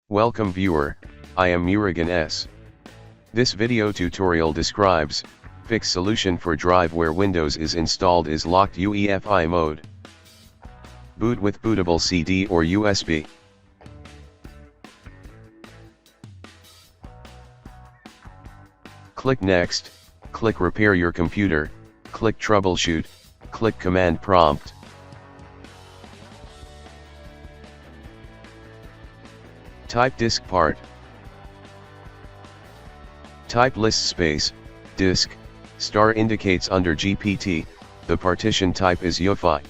Welcome viewer, I am Murugan S. This video tutorial describes, fix solution for drive where Windows is installed is locked UEFI mode. Boot with bootable CD or USB. Click Next, click Repair your computer, click Troubleshoot, click Command Prompt. Type Diskpart. Type list space, disk, star indicates under GPT, the partition type is UEFI.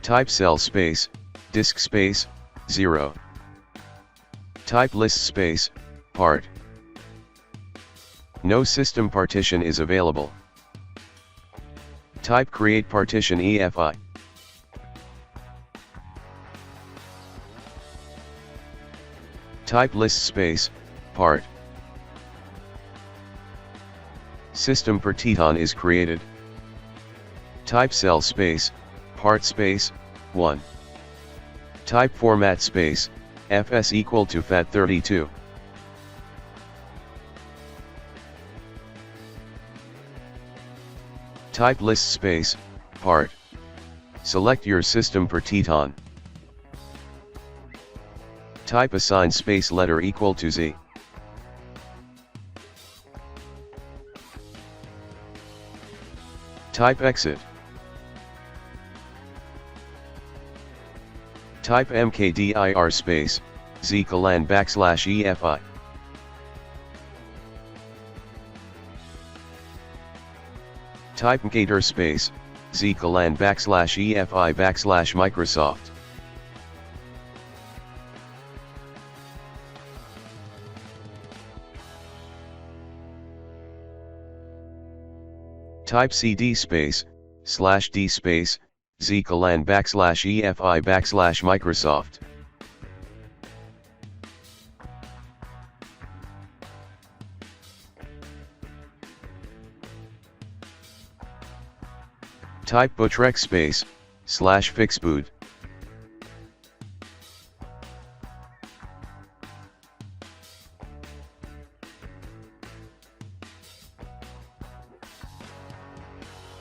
Type cell space, disk space, 0. Type list space, part. No system partition is available. Type create partition EFI. Type list space, part. System partition is created. Type cell space, part space, 1. Type format space, fs equal to FAT32. Type list space, part. Select your system partition. Type assign space letter equal to Z. Type exit. Type mkdir space, Z colon / EFI. Type mkdir space, Z colon / EFI / Microsoft. Type cd space, /d space, Z colon / EFI / Microsoft. Type bootrec space, /fixboot.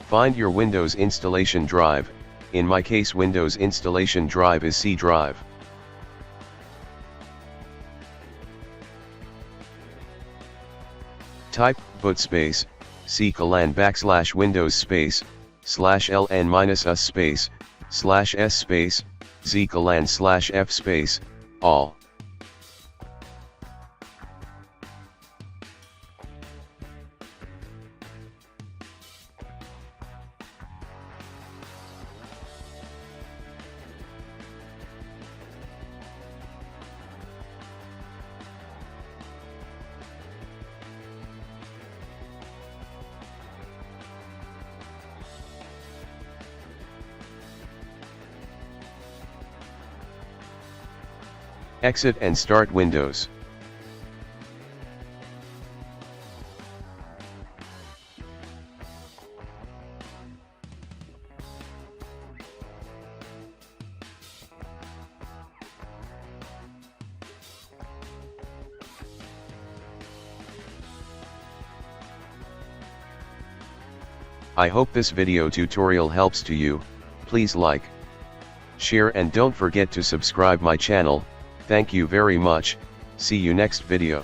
Find your Windows installation drive, in my case Windows installation drive is C drive. Type boot space, C colon / Windows space, /ln-us space, /s space, Z colon /f space, all. Exit and start Windows. I hope this video tutorial helps to you. Please like, share and don't forget to subscribe my channel. Thank you very much, see you next video.